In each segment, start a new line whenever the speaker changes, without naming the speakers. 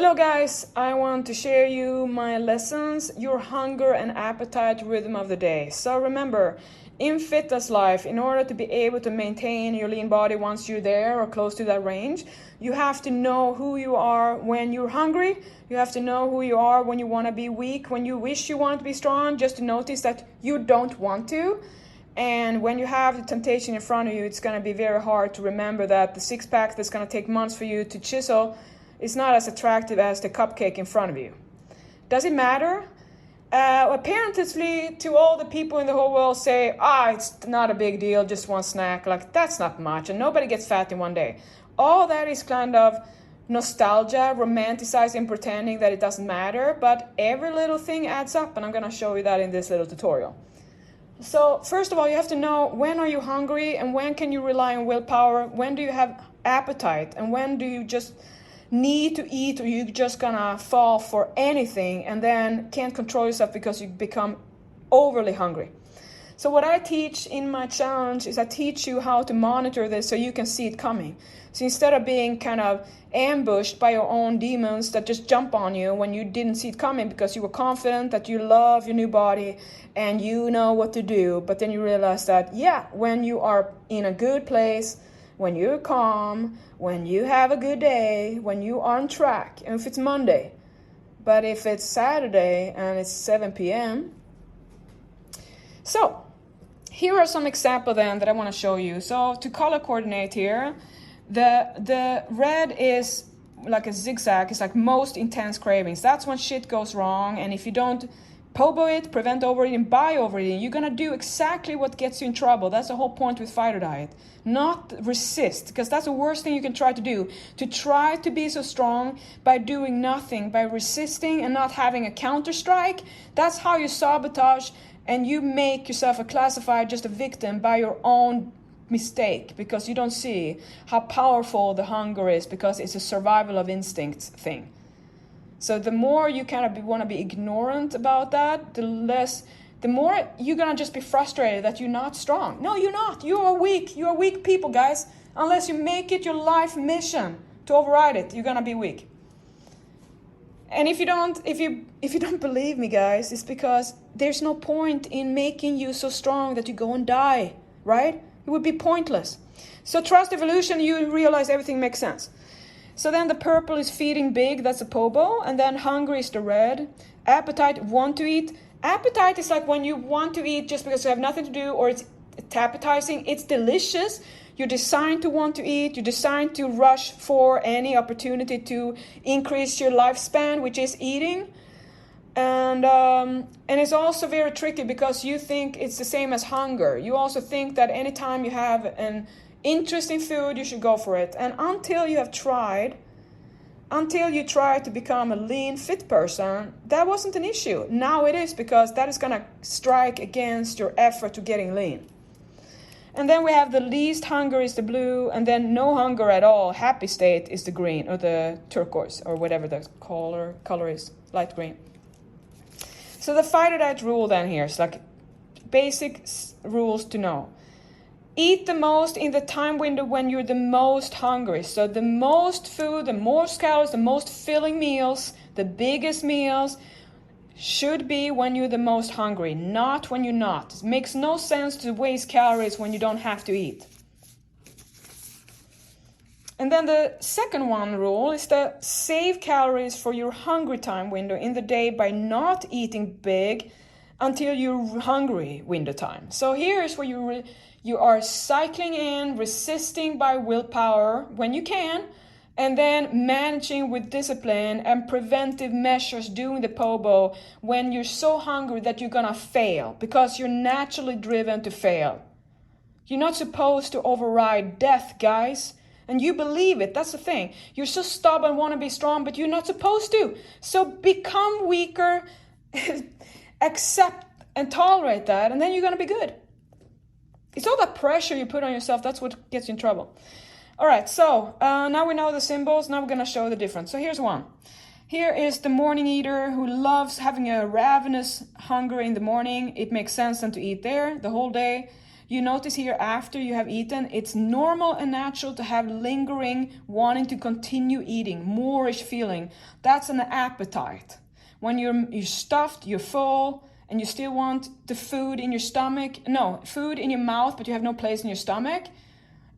Hello guys, I want to share you my lessons, your hunger and appetite rhythm of the day. So remember, in fitness life, in order to be able to maintain your lean body once you're there or close to that range, you have to know who you are when you're hungry. You have to know who you are when you want to be weak, when you wish you want to be strong, just to notice that you don't want to. And when you have the temptation in front of you, it's going to be very hard to remember that the six-pack that's going to take months for you to chisel is not as attractive as the cupcake in front of you. Does it matter? Apparently, to all the people in the whole world say, it's not a big deal, just one snack. Like, that's not much, and nobody gets fat in one day. All that is kind of nostalgia, romanticizing, pretending that it doesn't matter, but every little thing adds up, and I'm gonna show you that in this little tutorial. So, first of all, you have to know when are you hungry, and when can you rely on willpower, when do you have appetite, and when do you just need to eat, or you're just gonna fall for anything and then can't control yourself because you become overly hungry. So what I teach in my challenge is I teach you how to monitor this so you can see it coming. So instead of being kind of ambushed by your own demons that just jump on you when you didn't see it coming because you were confident that you love your new body and you know what to do, but then you realize that, when you are in a good place, when you're calm, when you have a good day, when you are on track, and if it's Monday, but if it's Saturday and it's 7 p.m. So, here are some examples then that I want to show you. So, to color coordinate here, the red is like a zigzag, it's like most intense cravings. That's when shit goes wrong, and if you don't POBO it, prevent overeating, buy overeating, you're gonna do exactly what gets you in trouble. That's the whole point with Fighterdiet. Not resist, because that's the worst thing you can try to do. To try to be so strong by doing nothing, by resisting and not having a counter strike, that's how you sabotage and you make yourself a classified, just a victim by your own mistake, because you don't see how powerful the hunger is, because it's a survival of instincts thing. So the more you kind of want to be ignorant about that, the more you're going to just be frustrated that you're not strong. No, you're not. You are weak. You are weak people, guys. Unless you make it your life mission to override it, you're going to be weak. And if you don't believe me, guys, it's because there's no point in making you so strong that you go and die, right? It would be pointless. So trust evolution, you realize everything makes sense. So then the purple is feeding big, that's a POBO, and then hungry is the red. Appetite, want to eat. Appetite is like when you want to eat just because you have nothing to do, or it's appetizing, it's delicious. You're designed to want to eat, you're designed to rush for any opportunity to increase your lifespan, which is eating. And it's also very tricky because you think it's the same as hunger. You also think that anytime you have an interesting food, you should go for it. And until you try to become a lean, fit person, that wasn't an issue. Now it is, because that is going to strike against your effort to getting lean. And then we have the least hunger is the blue, and then no hunger at all, happy state, is the green, or the turquoise, or whatever the color is, light green. So the Fighterdiet rule then here is like basic rules to know. Eat the most in the time window when you're the most hungry. So the most food, the most calories, the most filling meals, the biggest meals should be when you're the most hungry, not when you're not. It makes no sense to waste calories when you don't have to eat. And then the second one rule is to save calories for your hungry time window in the day by not eating big until you're hungry window time. So here's where you are cycling in, resisting by willpower when you can, and then managing with discipline and preventive measures, doing the POBO when you're so hungry that you're gonna fail, because you're naturally driven to fail. You're not supposed to override death, guys. And you believe it, that's the thing. You're so stubborn, want to be strong, but you're not supposed to. So become weaker, accept and tolerate that, and then you're going to be good. It's all that pressure you put on yourself, that's what gets you in trouble. All right, so now we know the symbols, now we're going to show the difference. So here's one. Here is the morning eater who loves having a ravenous hunger in the morning. It makes sense then to eat there the whole day. You notice here after you have eaten, it's normal and natural to have lingering, wanting to continue eating, moreish feeling. That's an appetite. When you're stuffed, you're full, and you still want the food in your stomach, no, food in your mouth, but you have no place in your stomach,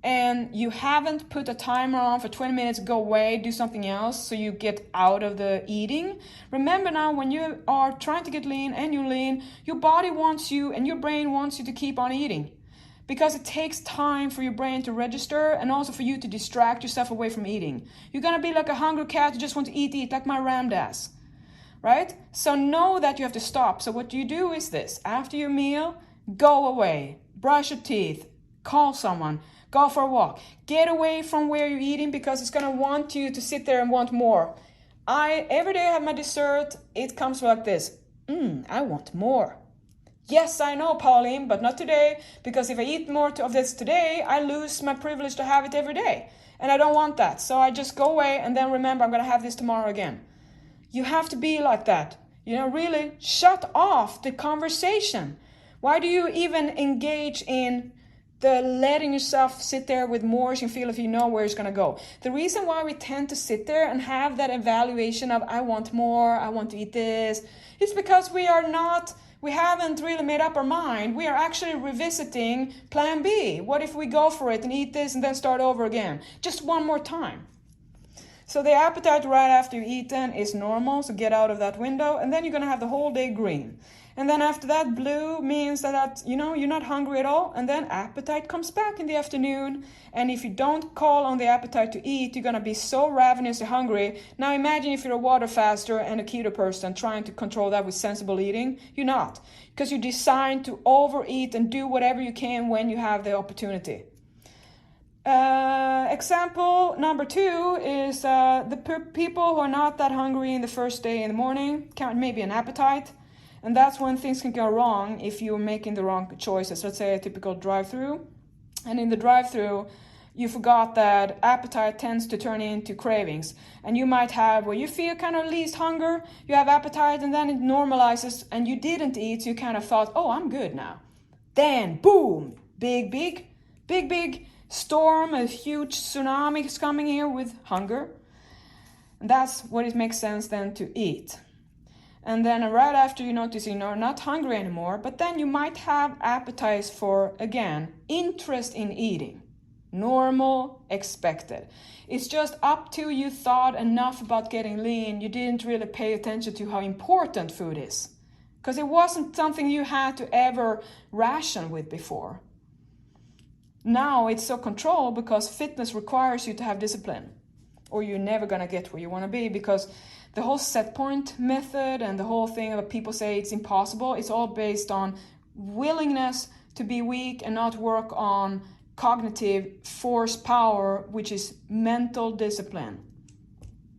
and you haven't put a timer on for 20 minutes, go away, do something else, so you get out of the eating. Remember now, when you are trying to get lean and you're lean, your body wants you and your brain wants you to keep on eating. Because it takes time for your brain to register and also for you to distract yourself away from eating. You're gonna be like a hungry cat who just want to eat, like my Ramdas. Right? So know that you have to stop. So what you do is this. After your meal, go away. Brush your teeth. Call someone. Go for a walk. Get away from where you're eating because it's going to want you to sit there and want more. Every day I have my dessert. It comes like this. I want more. Yes, I know, Pauline, but not today. Because if I eat more of this today, I lose my privilege to have it every day. And I don't want that. So I just go away and then remember I'm going to have this tomorrow again. You have to be like that. Really shut off the conversation. Why do you even engage in the letting yourself sit there with more as you feel if you know where it's going to go? The reason why we tend to sit there and have that evaluation of I want more, I want to eat this, is because we haven't really made up our mind. We are actually revisiting plan B. What if we go for it and eat this and then start over again? Just one more time. So the appetite right after you've eaten is normal, so get out of that window, and then you're going to have the whole day green. And then after that, blue means that you're not hungry at all, and then appetite comes back in the afternoon. And if you don't call on the appetite to eat, you're going to be so ravenously hungry. Now imagine if you're a water faster and a keto person trying to control that with sensible eating. You're not, because you're designed to overeat and do whatever you can when you have the opportunity. Example number 2 is the people who are not that hungry in the first day in the morning, maybe an appetite, and that's when things can go wrong if you're making the wrong choices. Let's say a typical drive-through, and in the drive-through you forgot that appetite tends to turn into cravings, and you might have where you feel kind of least hunger, you have appetite, and then it normalizes and you didn't eat, so you kind of thought, oh, I'm good now. Then boom, big storm, a huge tsunami is coming here with hunger. And that's what it makes sense then to eat. And then right after you notice you're not hungry anymore, but then you might have appetites for, again, interest in eating. Normal, expected. It's just up to you thought enough about getting lean, you didn't really pay attention to how important food is. Because it wasn't something you had to ever ration with before. Now it's so controlled because fitness requires you to have discipline, or you're never going to get where you want to be, because the whole set point method and the whole thing that people say it's impossible, it's all based on willingness to be weak and not work on cognitive force power, which is mental discipline.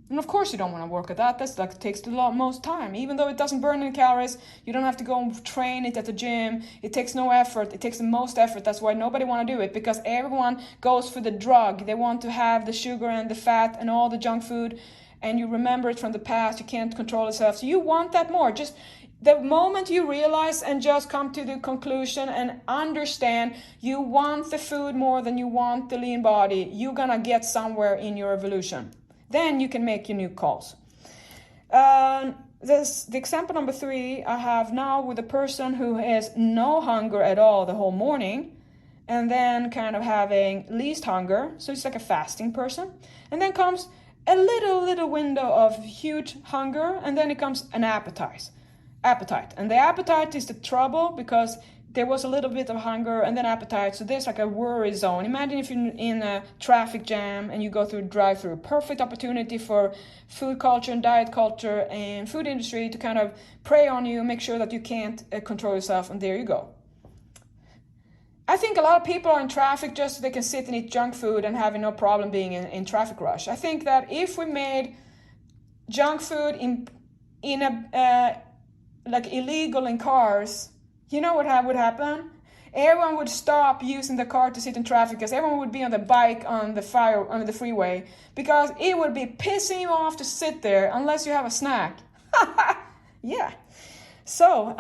And of course you don't want to work at that. That's like takes the most time. Even though it doesn't burn any calories, you don't have to go and train it at the gym. It takes no effort. It takes the most effort. That's why nobody want to do it, because everyone goes for the drug. They want to have the sugar and the fat and all the junk food, and you remember it from the past. You can't control yourself. So you want that more. Just the moment you realize and just come to the conclusion and understand you want the food more than you want the lean body, you're gonna get somewhere in your evolution. Then you can make your new calls. The example number 3 I have now with a person who has no hunger at all the whole morning, and then kind of having least hunger, so it's like a fasting person, and then comes a little window of huge hunger, and then it comes an appetite. And the appetite is the trouble, because there was a little bit of hunger and then appetite, so there's like a worry zone. Imagine if you're in a traffic jam and you go through a drive-through. Perfect opportunity for food culture and diet culture and food industry to kind of prey on you, make sure that you can't control yourself, and there you go. I think a lot of people are in traffic just so they can sit and eat junk food and having no problem being in traffic rush. I think that if we made junk food in a like illegal in cars, you know what would happen? Everyone would stop using the car to sit in traffic, because everyone would be on the bike on the freeway, because it would be pissing you off to sit there unless you have a snack. Yeah. So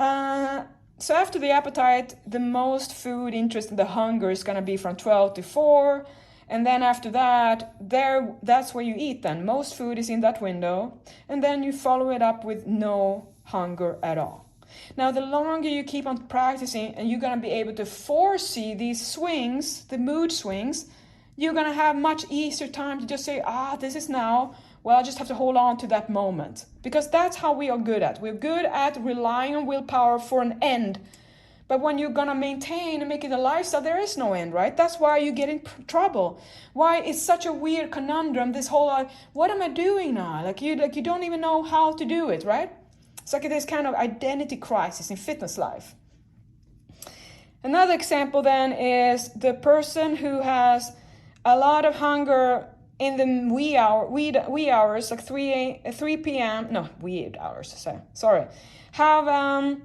So after the appetite, the most food interest in the hunger is going to be from 12 to 4. And then after that, that's where you eat then. Most food is in that window. And then you follow it up with no hunger at all. Now, the longer you keep on practicing and you're going to be able to foresee these swings, the mood swings, you're going to have much easier time to just say, this is now. Well, I just have to hold on to that moment. Because that's how we are good at. We're good at relying on willpower for an end. But when you're going to maintain and make it a lifestyle, there is no end, right? That's why you get in trouble. Why it's such a weird conundrum, this whole, what am I doing now? Like you don't even know how to do it, right? It's like this kind of identity crisis in fitness life. Another example then is the person who has a lot of hunger in the wee hours, like 3 p.m. No, wee hours, sorry. Have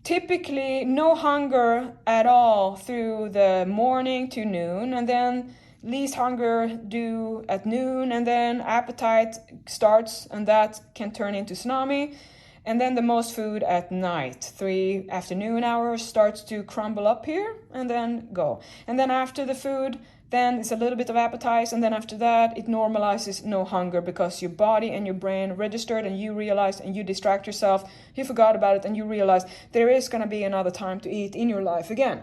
typically no hunger at all through the morning to noon, and then least hunger due at noon, and then appetite starts, and that can turn into tsunami. And then the most food at night, 3 afternoon hours, starts to crumble up here, and then go. And then after the food, then it's a little bit of appetite, and then after that, it normalizes no hunger because your body and your brain registered, and you realize, and you distract yourself, you forgot about it, and you realize there is going to be another time to eat in your life again.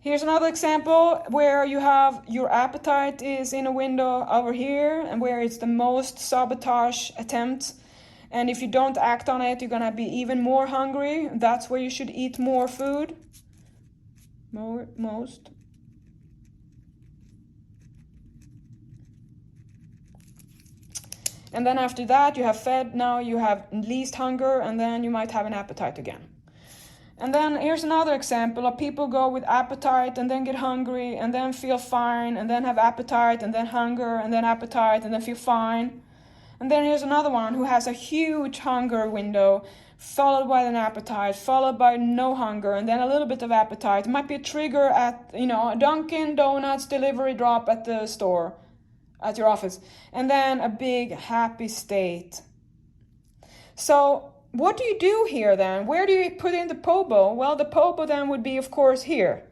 Here's another example where you have your appetite is in a window over here, and where it's the most sabotage attempt. And if you don't act on it, you're going to be even more hungry. That's where you should eat more food. Most. And then after that, you have fed. Now you have least hunger, and then you might have an appetite again. And then here's another example of people go with appetite and then get hungry and then feel fine and then have appetite and then hunger and then appetite and then feel fine. And then here's another one who has a huge hunger window, followed by an appetite, followed by no hunger, and then a little bit of appetite. It might be a trigger at, a Dunkin' Donuts delivery drop at the store, at your office. And then a big happy state. So what do you do here then? Where do you put in the pobo? Well, the pobo then would be, of course, here,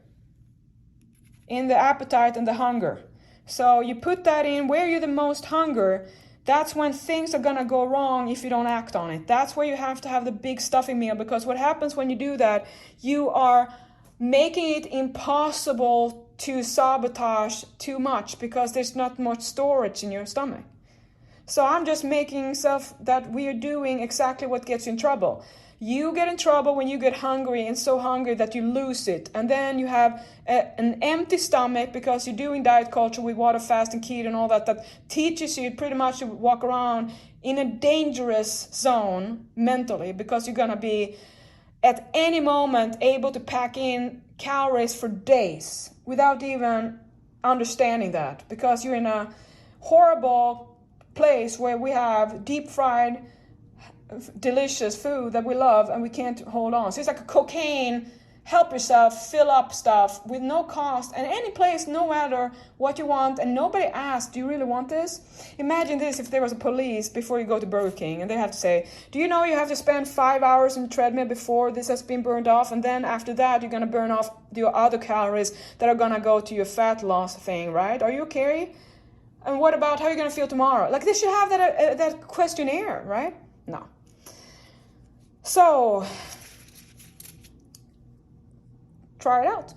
in the appetite and the hunger. So you put that in where you're the most hunger. That's when things are going to go wrong if you don't act on it. That's where you have to have the big stuffing meal, because what happens when you do that, you are making it impossible to sabotage too much because there's not much storage in your stomach. So I'm just making stuff that we are doing exactly what gets you in trouble. You get in trouble when you get hungry and so hungry that you lose it. And then you have an empty stomach because you're doing diet culture with water fast and keto and all that teaches you pretty much to walk around in a dangerous zone mentally, because you're going to be at any moment able to pack in calories for days without even understanding that, because you're in a horrible place where we have deep fried delicious food that we love and we can't hold on. So it's like a cocaine, help yourself, fill up stuff with no cost and any place, no matter what you want, and nobody asks, do you really want this? Imagine this if there was a police before you go to Burger King and they have to say, do you know you have to spend 5 hours in the treadmill before this has been burned off, and then after that you're going to burn off your other calories that are going to go to your fat loss thing, right? Are you okay? And what about how you're going to feel tomorrow? Like, they should have that questionnaire, right? No. So, try it out.